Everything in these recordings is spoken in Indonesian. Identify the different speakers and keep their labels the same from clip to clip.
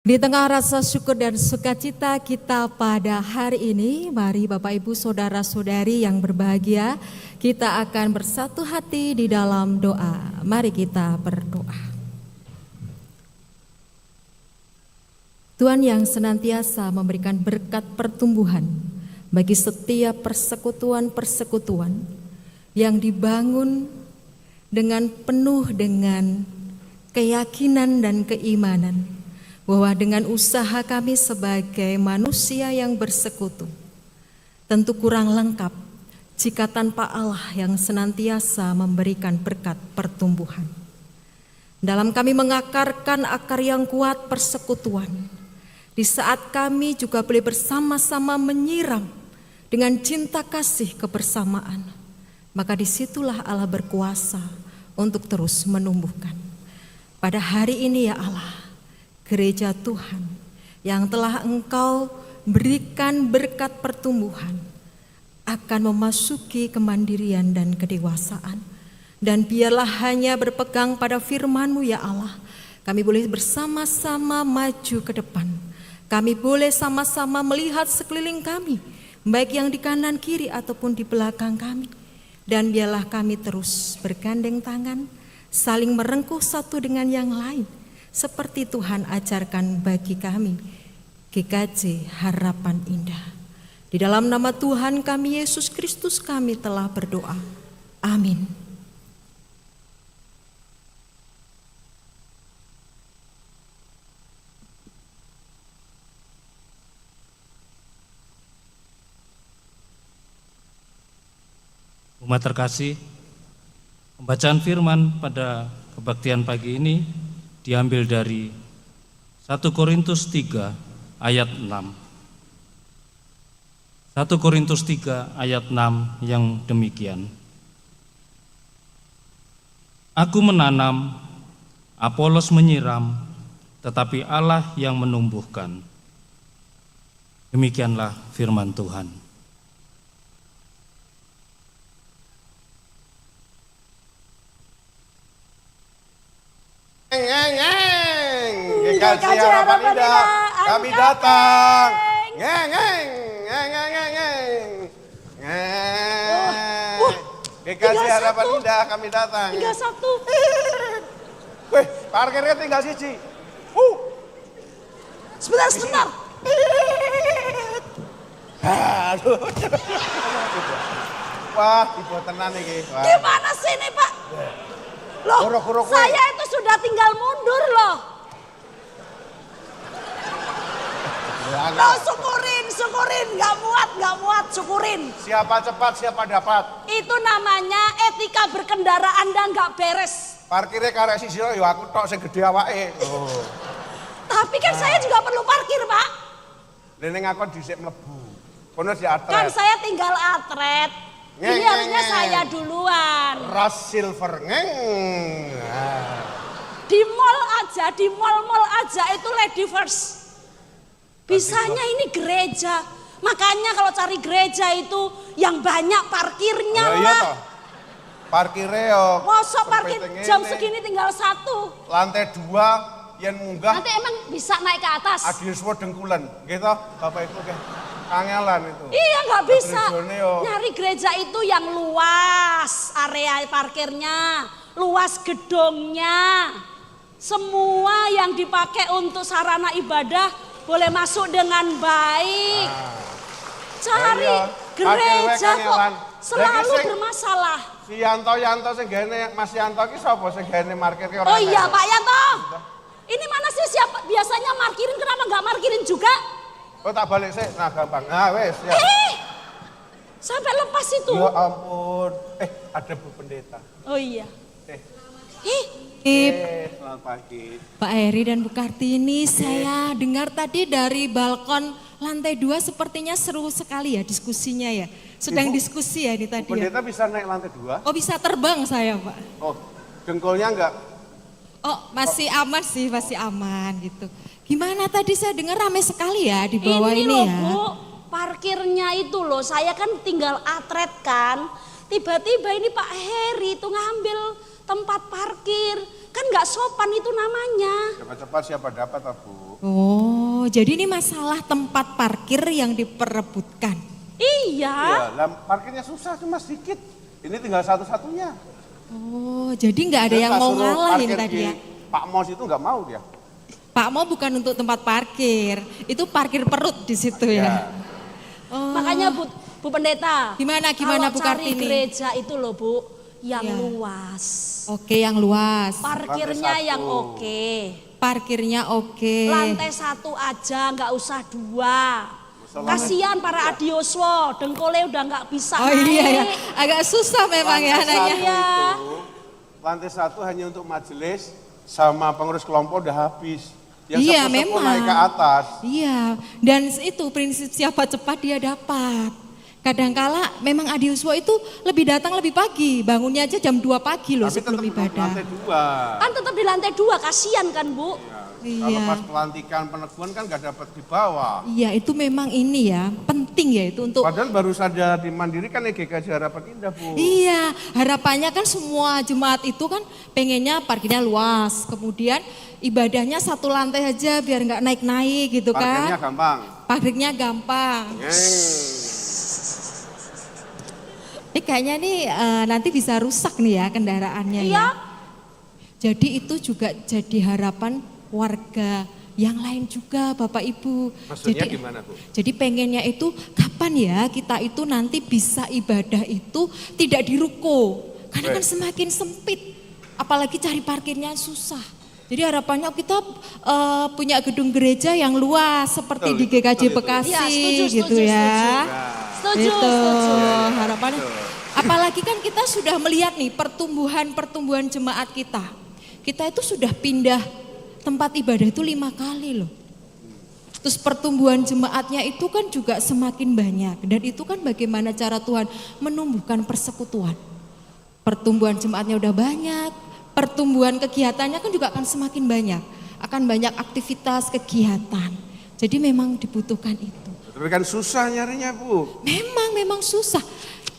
Speaker 1: Di tengah rasa syukur dan sukacita kita pada hari ini, mari Bapak Ibu Saudara-saudari yang berbahagia, kita akan bersatu hati di dalam doa. Mari kita berdoa. Tuhan yang senantiasa memberikan berkat pertumbuhan bagi setiap persekutuan-persekutuan yang dibangun dengan penuh dengan keyakinan dan keimanan, bahwa dengan usaha kami sebagai manusia yang bersekutu tentu kurang lengkap jika tanpa Allah yang senantiasa memberikan berkat pertumbuhan. Dalam kami mengakarkan akar yang kuat persekutuan, di saat kami juga boleh bersama-sama menyiram dengan cinta kasih kebersamaan, maka disitulah Allah berkuasa untuk terus menumbuhkan. Pada hari ini ya Allah, Gereja Tuhan yang telah Engkau berikan berkat pertumbuhan akan memasuki kemandirian dan kedewasaan. Dan biarlah hanya berpegang pada firman-Mu ya Allah, kami boleh bersama-sama maju ke depan. Kami boleh sama-sama melihat sekeliling kami, baik yang di kanan kiri ataupun di belakang kami. Dan biarlah kami terus bergandeng tangan, saling merengkuh satu dengan yang lain, seperti Tuhan ajarkan bagi kami, GKJ Harapan Indah. Di dalam nama Tuhan kami Yesus Kristus kami telah berdoa. Amin.
Speaker 2: Umat terkasih, pembacaan firman pada kebaktian pagi ini diambil dari 1 Korintus 3 ayat 6. 1 Korintus 3 ayat 6 yang demikian. Aku menanam, Apolos menyiram, tetapi Allah yang menumbuhkan. Demikianlah firman Tuhan.
Speaker 3: GKJ Harapan Indah, kami datang. GKJ Harapan Indah, kami datang.
Speaker 4: Tinggal satu.
Speaker 3: Wih, parkirnya tinggal siji.
Speaker 4: Sebentar.
Speaker 3: Aduh. Wah, ibu tenan iki.
Speaker 4: Gimana sih ini Pak? Loh,
Speaker 3: Kuruk-kuruk,
Speaker 4: saya itu sudah tinggal mundur loh. Loh, syukurin, nggak muat, syukurin.
Speaker 3: Siapa cepat, siapa dapat.
Speaker 4: Itu namanya etika berkendara Anda nggak beres.
Speaker 3: Parkirnya karek sisi yo aku tok sing gede awake. Oh.
Speaker 4: Tapi kan saya juga perlu parkir Pak.
Speaker 3: Dene ngakon dhisik mlebu. Kono diatret.
Speaker 4: Kan saya tinggal atret. Ini harusnya saya duluan.
Speaker 3: Ras silver ngeng.
Speaker 4: Di mall aja itu lady first. Bisanya ini gereja. Makanya kalau cari gereja itu yang banyak parkirnya
Speaker 3: Iya
Speaker 4: lah.
Speaker 3: toh. Parkirnya yo.
Speaker 4: Mosok parkir
Speaker 3: sempit
Speaker 4: jam
Speaker 3: ngene.
Speaker 4: segini tinggal satu.
Speaker 3: Lantai 2 yen munggah.
Speaker 4: Nanti emang bisa naik ke atas.
Speaker 3: Adiuswo dengkulan. Gitu Bapak Ibu nggih. Kangelan itu.
Speaker 4: Iya nggak bisa.
Speaker 3: Gerejone yo.
Speaker 4: Nyari gereja itu yang luas area parkirnya, luas gedungnya. Semua yang dipakai untuk sarana ibadah boleh masuk dengan baik. Cari
Speaker 3: Iya,
Speaker 4: gereja
Speaker 3: parkir
Speaker 4: kok
Speaker 3: kangelan.
Speaker 4: selalu
Speaker 3: Lagi sing-
Speaker 4: bermasalah.
Speaker 3: Si Yanto sing gene Mas Yanto ki sapa sing gene parkir ki ora.
Speaker 4: Oh iya
Speaker 3: enak.
Speaker 4: Pak Yanto. Ini mana sih siapa biasanya markirin, kenapa nggak markirin juga?
Speaker 3: Oh tak balik sih. Nah gampang. Nah wes ya.
Speaker 4: Sampai lepas itu.
Speaker 3: Ya ampun. Ada Bu Pendeta.
Speaker 4: Oh iya.
Speaker 3: Selamat pagi.
Speaker 1: Pak Heri dan Bu Kartini, saya dengar tadi dari balkon lantai 2 sepertinya seru sekali ya diskusinya ya. Sedang
Speaker 3: Ibu,
Speaker 1: diskusi ya ini tadi ya.
Speaker 3: Pendeta bisa naik lantai 2?
Speaker 1: Oh bisa terbang saya Pak.
Speaker 3: Oh, dengkulnya enggak?
Speaker 1: Oh masih aman sih, masih aman gitu. Gimana tadi saya dengar ramai sekali ya di bawah ini,
Speaker 4: loh
Speaker 1: ya.
Speaker 4: Bu, parkirnya itu loh, saya kan tinggal atret kan. Tiba-tiba ini Pak Heri itu ngambil tempat parkir. Kan nggak sopan itu namanya.
Speaker 3: Cepat-cepat siapa dapat, Bu?
Speaker 1: Oh, jadi ini masalah tempat parkir yang diperebutkan.
Speaker 4: Iya.
Speaker 3: Iya, lah parkirnya susah cuma sedikit. Ini tinggal satu-satunya.
Speaker 1: Oh, jadi nggak ada
Speaker 3: Dan
Speaker 1: yang
Speaker 3: tak
Speaker 1: mau
Speaker 3: suruh
Speaker 1: ngalahin
Speaker 3: parkir
Speaker 1: tadi
Speaker 3: di
Speaker 1: ya?
Speaker 3: Pak Mos itu nggak mau dia.
Speaker 1: Pak Mo bukan untuk tempat parkir, itu parkir perut di situ ya.
Speaker 3: Ya.
Speaker 1: Oh,
Speaker 4: Makanya Bu Pendeta.
Speaker 1: Gimana
Speaker 4: kalau
Speaker 1: Bu
Speaker 4: cari
Speaker 1: Kartini?
Speaker 4: gereja itu loh Bu, yang
Speaker 1: Ya.
Speaker 4: luas.
Speaker 1: Oke, yang luas.
Speaker 4: Parkirnya
Speaker 3: Lantai
Speaker 4: yang
Speaker 3: satu.
Speaker 4: oke.
Speaker 1: Parkirnya oke.
Speaker 4: Lantai 1 aja, nggak usah 2. Kasihan para adioswo, dengkulnya udah nggak bisa
Speaker 1: Oh
Speaker 4: naik.
Speaker 1: iya ya, agak susah memang ya
Speaker 3: Lantai
Speaker 1: nanya.
Speaker 3: satu
Speaker 4: Iya.
Speaker 3: itu, lantai 1 hanya untuk majelis sama pengurus kelompok udah habis. Yang
Speaker 1: Iya,
Speaker 3: sepuh-sepuh
Speaker 1: memang.
Speaker 3: naik ke atas.
Speaker 1: Iya, dan itu prinsip siapa cepat dia dapat. Kadangkala memang adiuswa itu lebih datang lebih pagi, bangunnya aja jam 2 pagi loh
Speaker 3: Tapi
Speaker 1: sebelum
Speaker 3: tetap
Speaker 1: ibadah.
Speaker 3: lantai 2.
Speaker 4: Kan tetap di lantai 2, kasihan kan Bu.
Speaker 3: Kalau
Speaker 1: Iya.
Speaker 3: pas pelantikan peneguhan kan nggak dapat di bawah.
Speaker 1: Iya, itu memang ini ya, penting ya itu untuk.
Speaker 3: Padahal baru saja dimandirikan GKJ Harapan Indah, Bu.
Speaker 1: Iya, harapannya kan semua jemaat itu kan pengennya parkirnya luas, kemudian ibadahnya satu lantai aja biar nggak naik-naik gitu
Speaker 3: Parkirnya
Speaker 1: kan.
Speaker 3: gampang.
Speaker 1: Parkirnya gampang. Ini kayaknya nih nanti bisa rusak nih ya kendaraannya
Speaker 4: Iya.
Speaker 1: ya. Jadi itu juga jadi harapan warga yang lain juga Bapak Ibu.
Speaker 3: Maksudnya
Speaker 1: jadi,
Speaker 3: gimana, Bu?
Speaker 1: Jadi pengennya itu kapan ya kita itu nanti bisa ibadah itu tidak di ruko. Karena kan semakin sempit. Apalagi cari parkirnya susah. Jadi harapannya kita punya gedung gereja yang luas seperti
Speaker 3: Betul,
Speaker 1: di GKJ
Speaker 3: betul itu.
Speaker 1: Bekasi
Speaker 4: Iya, setuju,
Speaker 1: gitu
Speaker 4: setuju,
Speaker 1: ya.
Speaker 4: Setuju,
Speaker 1: Itu
Speaker 4: setuju.
Speaker 1: harapannya. Apalagi kan kita sudah melihat nih pertumbuhan jemaat kita. Kita itu sudah pindah tempat ibadah itu 5 kali loh. Terus pertumbuhan jemaatnya itu kan juga semakin banyak. Dan itu kan bagaimana cara Tuhan menumbuhkan persekutuan. Pertumbuhan jemaatnya udah banyak. Pertumbuhan kegiatannya kan juga akan semakin banyak. Akan banyak aktivitas kegiatan. Jadi memang dibutuhkan itu.
Speaker 3: Tapi kan susah nyarinya, Bu.
Speaker 1: Memang susah.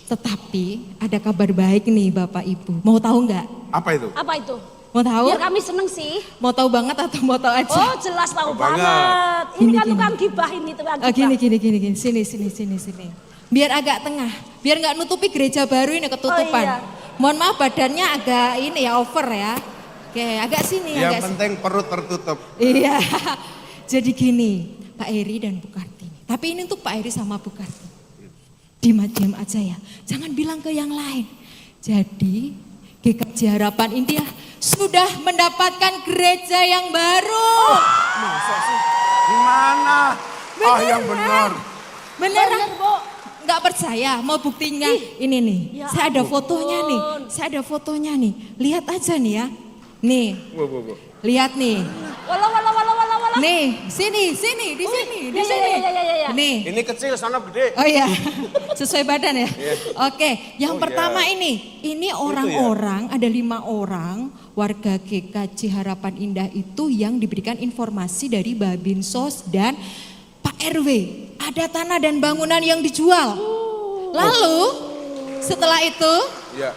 Speaker 1: Tetapi ada kabar baik nih Bapak Ibu. Mau tahu nggak?
Speaker 3: Apa itu?
Speaker 4: Apa itu?
Speaker 1: Mau tahu?
Speaker 4: Biar kami seneng sih.
Speaker 1: Mau tahu banget atau mau tahu aja?
Speaker 4: Oh jelas tahu
Speaker 3: banget.
Speaker 4: banget. Ini
Speaker 1: Gini,
Speaker 4: kan
Speaker 1: gini.
Speaker 4: tukang gibah ini tukang
Speaker 1: Oh,
Speaker 4: gibah.
Speaker 1: gini. Sini. Biar agak tengah. Biar nggak nutupi gereja baru ini ketutupan.
Speaker 4: Oh, iya.
Speaker 1: Mohon maaf badannya agak ini ya over ya. Oke, agak sini.
Speaker 3: Yang
Speaker 1: agak
Speaker 3: penting perut tertutup.
Speaker 1: Iya. Jadi gini, Pak Eri dan Bu Kartini. Tapi ini untuk Pak Eri sama Bu Kartini. Diam aja ya. Jangan bilang ke yang lain. Jadi GKJ Harapan Indah sudah mendapatkan gereja yang baru.
Speaker 3: Masa sih? Gimana? Ah, yang benar.
Speaker 1: Beneran?
Speaker 4: Bener, Bu.
Speaker 1: Nggak percaya, mau buktinya ini nih.
Speaker 4: Ya
Speaker 1: Saya ada
Speaker 4: ampun.
Speaker 1: fotonya nih. Lihat aja nih ya. Nih,
Speaker 3: Bu.
Speaker 1: lihat nih.
Speaker 4: Walah.
Speaker 1: Nih, sini, di sini.
Speaker 4: Iya.
Speaker 1: Nih.
Speaker 3: Ini kecil, sana gede.
Speaker 1: Oh iya, sesuai badan ya. Oke, yang
Speaker 3: Oh,
Speaker 1: pertama
Speaker 3: ya.
Speaker 1: ini orang-orang, ada 5 orang warga GKJ Harapan Indah itu yang diberikan informasi dari Babinsos dan Pak RW. Ada tanah dan bangunan yang dijual. Lalu setelah
Speaker 3: Ya.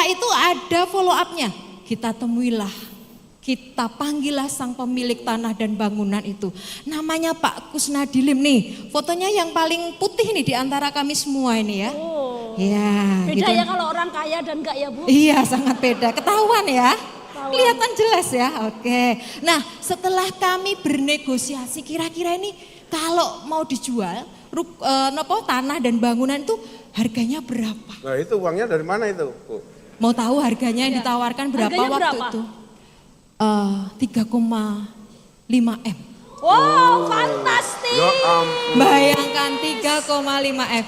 Speaker 1: itu ada follow up-nya. Kita temuilah. Kita panggillah sang pemilik tanah dan bangunan itu. Namanya Pak Kusnadilim nih. Fotonya yang paling putih nih di antara kami semua ini ya.
Speaker 4: Oh.
Speaker 1: Ya,
Speaker 4: Beda
Speaker 1: gitu.
Speaker 4: ya kalau orang kaya dan enggak ya Bu?
Speaker 1: Iya, sangat beda. Ketahuan ya.
Speaker 4: Ketahuan.
Speaker 1: Kelihatan jelas ya. Oke. Nah, setelah kami bernegosiasi kira-kira ini kalau mau dijual tanah dan bangunan itu harganya berapa?
Speaker 3: Nah, itu uangnya dari mana itu, Bu?
Speaker 1: Mau tahu harganya yang ditawarkan berapa
Speaker 4: Harganya
Speaker 1: waktu
Speaker 4: berapa?
Speaker 1: itu? 3,5 M.
Speaker 4: Wow, fantastis.
Speaker 3: Ya ampun.
Speaker 1: Bayangkan 3,5 M.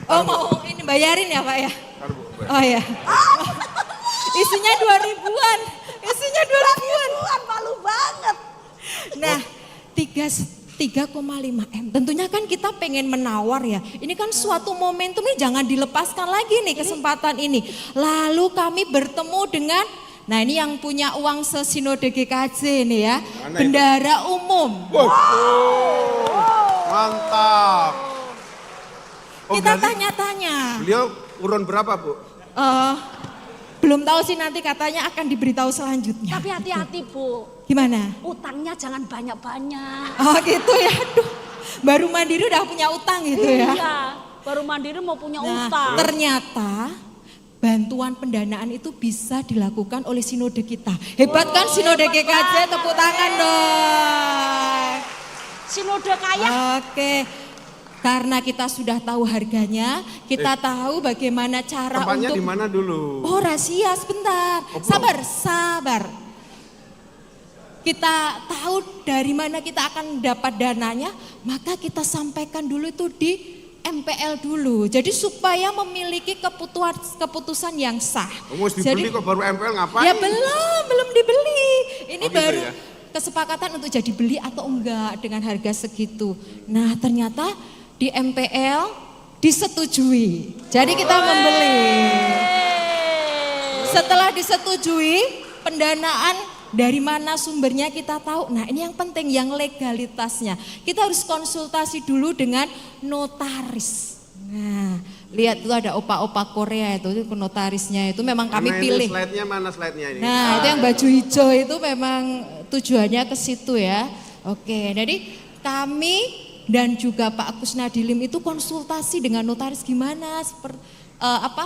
Speaker 1: Oh mau ini bayarin ya Pak ya?
Speaker 3: Ntar, Bu.
Speaker 1: Oh ya. Isinya 2.000-an. Isinya 2.000-an.
Speaker 4: Tuhan malu banget.
Speaker 1: Nah 3,5 M. Tentunya kan kita pengen menawar ya. Ini kan suatu momentum ini jangan dilepaskan lagi nih kesempatan ini. Lalu kami bertemu dengan, nah ini yang punya uang sesinode GKJ nih ya.
Speaker 3: Mana itu?
Speaker 1: Bendara umum.
Speaker 3: Mantap. Oh,
Speaker 1: Kita
Speaker 3: berarti
Speaker 1: tanya-tanya.
Speaker 3: Beliau urun berapa, Bu?
Speaker 1: Belum tahu sih, nanti katanya akan diberitahu selanjutnya.
Speaker 4: Tapi hati-hati Bu,
Speaker 1: Gimana?
Speaker 4: utangnya jangan banyak-banyak.
Speaker 1: Oh gitu ya, aduh. Baru mandiri udah punya utang gitu ya.
Speaker 4: Iya, baru mandiri mau punya
Speaker 1: Nah,
Speaker 4: utang.
Speaker 1: ternyata bantuan pendanaan itu bisa dilakukan oleh sinode kita. Hebat kan sinode
Speaker 4: hebat
Speaker 1: GKJ,
Speaker 4: banget.
Speaker 1: tepuk tangan dong.
Speaker 4: Sinode kaya.
Speaker 1: Oke, karena kita sudah tahu harganya, kita tahu bagaimana cara
Speaker 3: Tempatnya
Speaker 1: untuk...
Speaker 3: di mana dulu?
Speaker 1: Oh rahasia, sebentar.
Speaker 3: Oh, belum.
Speaker 1: Sabar. Kita tahu dari mana kita akan dapat dananya, maka kita sampaikan dulu itu di MPL dulu. Jadi supaya memiliki keputusan yang sah.
Speaker 3: Harus dibeli kok baru MPL ngapain?
Speaker 1: Ya belum dibeli. Ini
Speaker 3: Oh, gitu
Speaker 1: baru
Speaker 3: ya?
Speaker 1: kesepakatan untuk jadi beli atau enggak dengan harga segitu. Nah ternyata di MPL disetujui. Jadi kita membeli. Setelah disetujui, pendanaan dari mana sumbernya kita tahu. Nah ini yang penting, yang legalitasnya. Kita harus konsultasi dulu dengan notaris. Nah lihat itu ada opa-opa Korea itu notarisnya itu memang kami
Speaker 3: Mana
Speaker 1: pilih.
Speaker 3: Mana slide-nya ini?
Speaker 1: Nah itu yang baju hijau itu memang tujuannya ke situ ya. Oke, jadi kami dan juga Pak Kusnadilim itu konsultasi dengan notaris gimana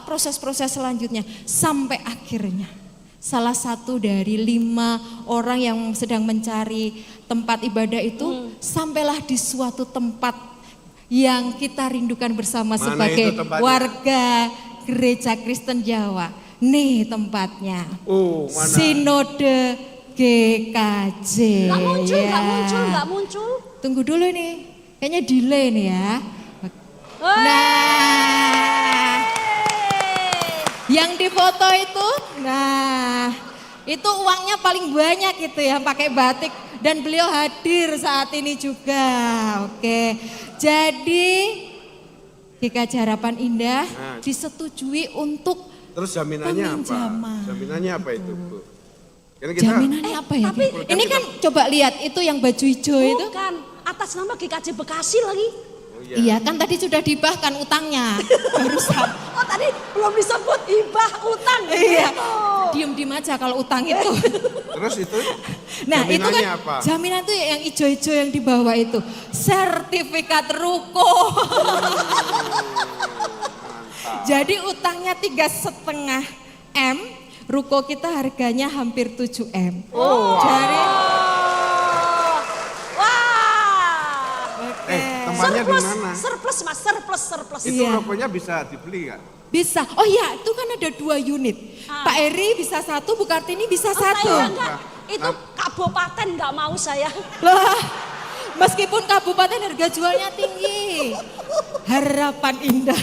Speaker 1: proses-proses selanjutnya sampai akhirnya salah satu dari 5 orang yang sedang mencari tempat ibadah itu sampailah di suatu tempat yang kita rindukan bersama
Speaker 3: Mana
Speaker 1: sebagai
Speaker 3: itu tempatnya?
Speaker 1: warga Gereja Kristen Jawa. Nih tempatnya.
Speaker 3: Oh, mana?
Speaker 1: Sinode GKJ.
Speaker 4: Nggak muncul.
Speaker 1: Tunggu dulu nih, kayaknya delay nih ya.
Speaker 4: Hei.
Speaker 1: Nah, yang difoto itu, nah itu uangnya paling banyak gitu ya, pakai batik. Dan beliau hadir saat ini juga. Oke, jadi GKJ Harapan Indah disetujui untuk
Speaker 3: Terus jaminannya apa?
Speaker 1: peminjaman.
Speaker 3: Jaminannya apa itu, Bu? Karena kita
Speaker 1: Jaminannya apa ya?
Speaker 4: tapi-
Speaker 1: Ini kan coba lihat itu yang baju hijau itu.
Speaker 4: Bukan, atas nama GKJ Bekasi lagi.
Speaker 1: Iya kan tadi sudah dibahkan utangnya. Barusan.
Speaker 4: Oh tadi belum disebut hibah utang.
Speaker 1: Iya.
Speaker 4: Gitu.
Speaker 1: Diem aja kalau utang itu.
Speaker 3: terus itu
Speaker 1: Nah itu
Speaker 3: jaminannya
Speaker 1: kan
Speaker 3: apa?
Speaker 1: jaminan itu yang hijau-hijau yang di bawah itu. Sertifikat ruko. Jadi utangnya 3,5 M. Ruko kita harganya hampir 7 M. Jadi
Speaker 4: Wah.
Speaker 3: Tempatnya di
Speaker 4: Surplus,
Speaker 3: mana?
Speaker 4: surplus mas, surplus.
Speaker 3: Itu
Speaker 1: Iya.
Speaker 3: rokoknya bisa dibeli kan?
Speaker 1: bisa. Oh iya itu kan ada 2 unit. Pak Eri bisa 1, Bu Kartini bisa 1.
Speaker 4: Saya enggak, itu kabupaten nggak mau saya.
Speaker 1: Lah, meskipun kabupaten harga jualnya tinggi. Harapan Indah.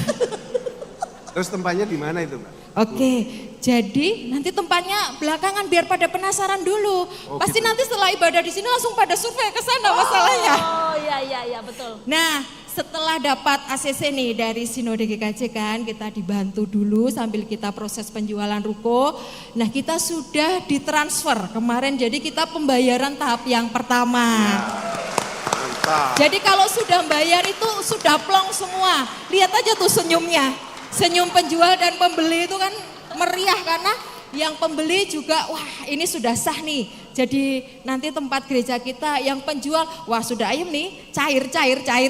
Speaker 3: Terus tempatnya di mana itu, Mbak?
Speaker 1: Oke, jadi nanti tempatnya belakangan biar pada penasaran dulu. Pasti
Speaker 3: gitu.
Speaker 1: nanti setelah ibadah di sini langsung pada survei ke sana masalahnya.
Speaker 4: Oh iya betul.
Speaker 1: Nah, setelah dapat ACC nih dari Sinode GKJ kan, kita dibantu dulu sambil kita proses penjualan ruko. Nah, kita sudah ditransfer kemarin, jadi kita pembayaran tahap yang pertama.
Speaker 3: Mantap.
Speaker 1: Jadi kalau sudah bayar itu sudah plong semua. Lihat aja tuh senyumnya. Senyum penjual dan pembeli itu kan meriah karena yang pembeli juga wah ini sudah sah nih. Jadi nanti tempat gereja kita yang penjual wah sudah ayam nih cair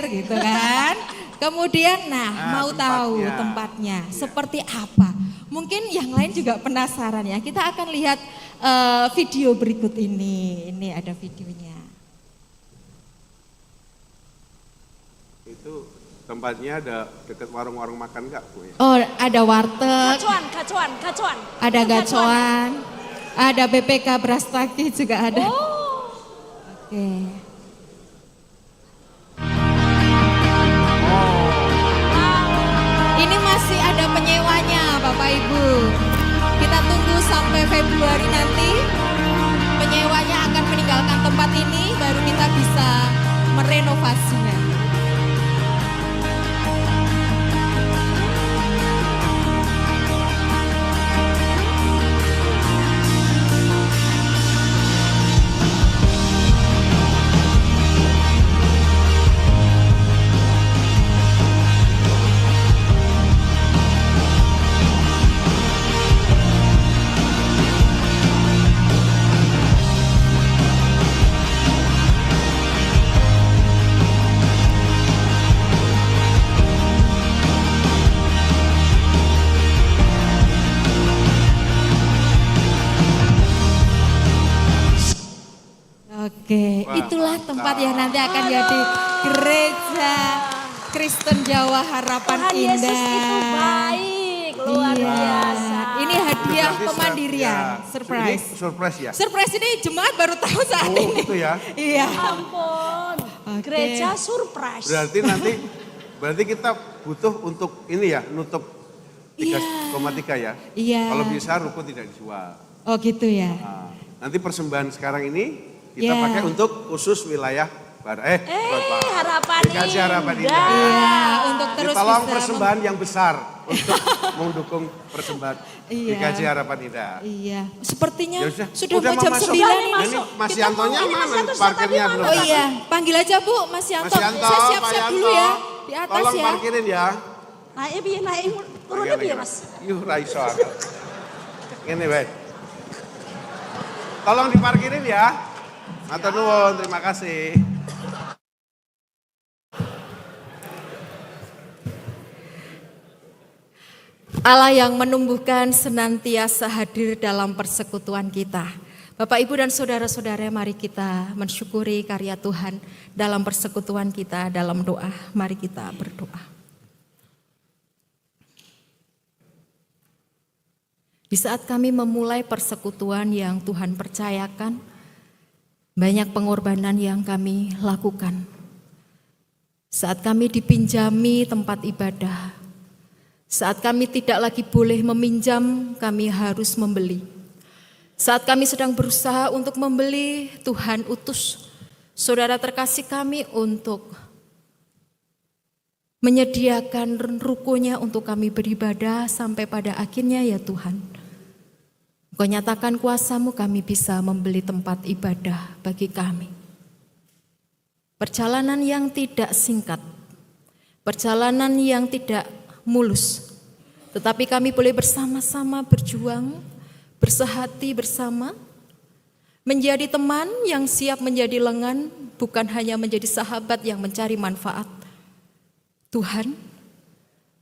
Speaker 1: gitu kan. Kemudian mau tahu tempatnya seperti apa. Mungkin yang lain juga penasaran ya. Kita akan lihat video berikut ini. Ini ada videonya.
Speaker 3: Itu tempatnya ada dekat warung-warung makan nggak, Bu? Ya?
Speaker 1: Oh, ada warteg,
Speaker 4: Gacuan.
Speaker 1: ada gacoan, ada BPK Brastagi juga ada.
Speaker 4: Oh.
Speaker 1: Oke. Ini masih ada penyewanya, Bapak Ibu. Kita tunggu sampai Februari nanti. Penyewanya akan meninggalkan tempat ini, baru kita bisa merenovasinya. Oke,
Speaker 3: Wah,
Speaker 1: itulah
Speaker 3: mantap.
Speaker 1: tempat yang nanti akan jadi gereja Kristen Jawa Harapan
Speaker 4: Tuhan Yesus
Speaker 1: Indah.
Speaker 4: itu baik, luar
Speaker 1: Iya.
Speaker 4: biasa.
Speaker 1: Ini hadiah
Speaker 3: Berarti
Speaker 1: pemandirian,
Speaker 3: ya,
Speaker 1: surprise.
Speaker 3: Ini surprise ya?
Speaker 1: Surprise ini jemaat baru tahu saat
Speaker 3: Oh
Speaker 1: ini.
Speaker 3: gitu ya.
Speaker 1: Iya.
Speaker 4: Ampun,
Speaker 1: Oke.
Speaker 4: gereja surprise.
Speaker 3: Berarti kita butuh untuk ini ya, nutup 3,3 ya.
Speaker 1: Iya.
Speaker 3: Kalau bisa ruko tidak dijual.
Speaker 1: Oh gitu ya.
Speaker 3: Nah, nanti persembahan sekarang ini kita
Speaker 1: Ya.
Speaker 3: pakai untuk khusus wilayah Barat.
Speaker 4: Harapan
Speaker 3: DKJ Harapan
Speaker 4: Indah.
Speaker 3: Indah.
Speaker 1: Iya, untuk terus
Speaker 3: Tolong
Speaker 1: bisa
Speaker 3: persembahan yang besar untuk mendukung persembahan
Speaker 1: Iya.
Speaker 3: DKJ Harapan Indah.
Speaker 1: Iya, sepertinya
Speaker 3: Ya
Speaker 1: sudah
Speaker 3: udah
Speaker 1: mau jam
Speaker 3: masuk.
Speaker 1: 9
Speaker 4: Udah,
Speaker 1: ini.
Speaker 3: Nah, ini Mas
Speaker 4: Kita
Speaker 3: Yantonya
Speaker 4: mau- ini Mas
Speaker 3: mana?
Speaker 4: Yanto
Speaker 3: Parkirnya
Speaker 4: tadi
Speaker 3: belum
Speaker 1: Oh
Speaker 3: datang.
Speaker 1: iya, panggil aja Bu, Mas Yanto.
Speaker 3: Mas Yanto,
Speaker 1: Saya
Speaker 3: Pak
Speaker 1: siap-siap
Speaker 3: Yanto.
Speaker 1: dulu ya, di atas
Speaker 3: Tolong
Speaker 1: ya.
Speaker 3: parkirin ya.
Speaker 4: Naik piye naik turunnya piye Mas?
Speaker 3: Yuh raiso. Ini baik. Tolong diparkirin ya. Matur nuwun, terima kasih.
Speaker 1: Allah yang menumbuhkan senantiasa hadir dalam persekutuan kita. Bapak, Ibu, dan saudara-saudara, mari kita mensyukuri karya Tuhan dalam persekutuan kita dalam doa. Mari kita berdoa. Di saat kami memulai persekutuan yang Tuhan percayakan, banyak pengorbanan yang kami lakukan. Saat kami dipinjami tempat ibadah, saat kami tidak lagi boleh meminjam, kami harus membeli. Saat kami sedang berusaha untuk membeli, Tuhan utus saudara terkasih kami untuk menyediakan rukonya untuk kami beribadah sampai pada akhirnya ya Tuhan. Engkau nyatakan kuasa-Mu, kami bisa membeli tempat ibadah bagi kami. Perjalanan yang tidak singkat, perjalanan yang tidak mulus, tetapi kami boleh bersama-sama berjuang, bersehati bersama, menjadi teman yang siap menjadi lengan, bukan hanya menjadi sahabat yang mencari manfaat. Tuhan,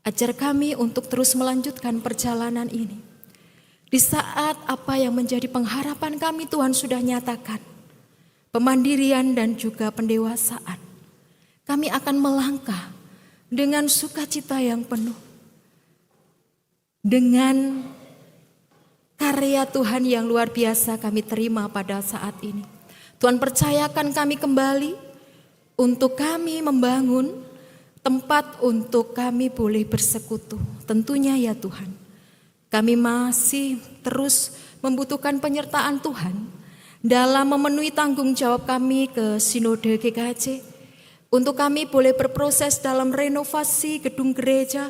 Speaker 1: ajar kami untuk terus melanjutkan perjalanan ini. Di saat apa yang menjadi pengharapan kami Tuhan sudah nyatakan, pemandirian dan juga pendewasaan, kami akan melangkah dengan sukacita yang penuh, dengan karya Tuhan yang luar biasa kami terima pada saat ini. Tuhan percayakan kami kembali untuk kami membangun tempat untuk kami boleh bersekutu. Tentunya ya Tuhan, kami masih terus membutuhkan penyertaan Tuhan dalam memenuhi tanggung jawab kami ke Sinode GKJ. Untuk kami boleh berproses dalam renovasi gedung gereja,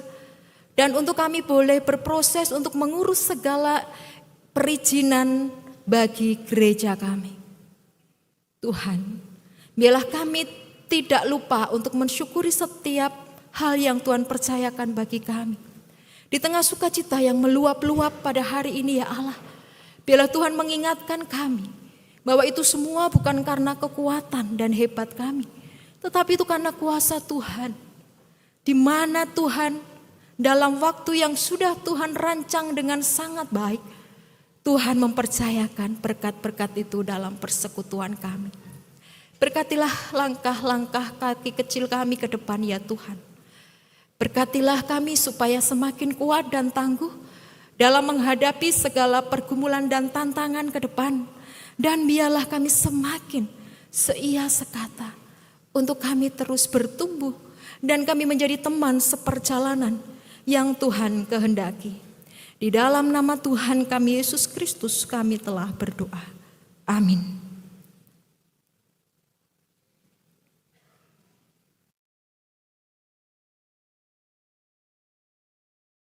Speaker 1: dan untuk kami boleh berproses untuk mengurus segala perizinan bagi gereja kami. Tuhan, biarlah kami tidak lupa untuk mensyukuri setiap hal yang Tuhan percayakan bagi kami. Di tengah sukacita yang meluap-luap pada hari ini ya Allah, biarlah Tuhan mengingatkan kami bahwa itu semua bukan karena kekuatan dan hebat kami, tetapi itu karena kuasa Tuhan. Di mana Tuhan dalam waktu yang sudah Tuhan rancang dengan sangat baik, Tuhan mempercayakan berkat-berkat itu dalam persekutuan kami. Berkatilah langkah-langkah kaki kecil kami ke depan ya Tuhan. Berkatilah kami supaya semakin kuat dan tangguh dalam menghadapi segala pergumulan dan tantangan ke depan. Dan biarlah kami semakin seia sekata untuk kami terus bertumbuh dan kami menjadi teman seperjalanan yang Tuhan kehendaki. Di dalam nama Tuhan kami Yesus Kristus kami telah berdoa. Amin.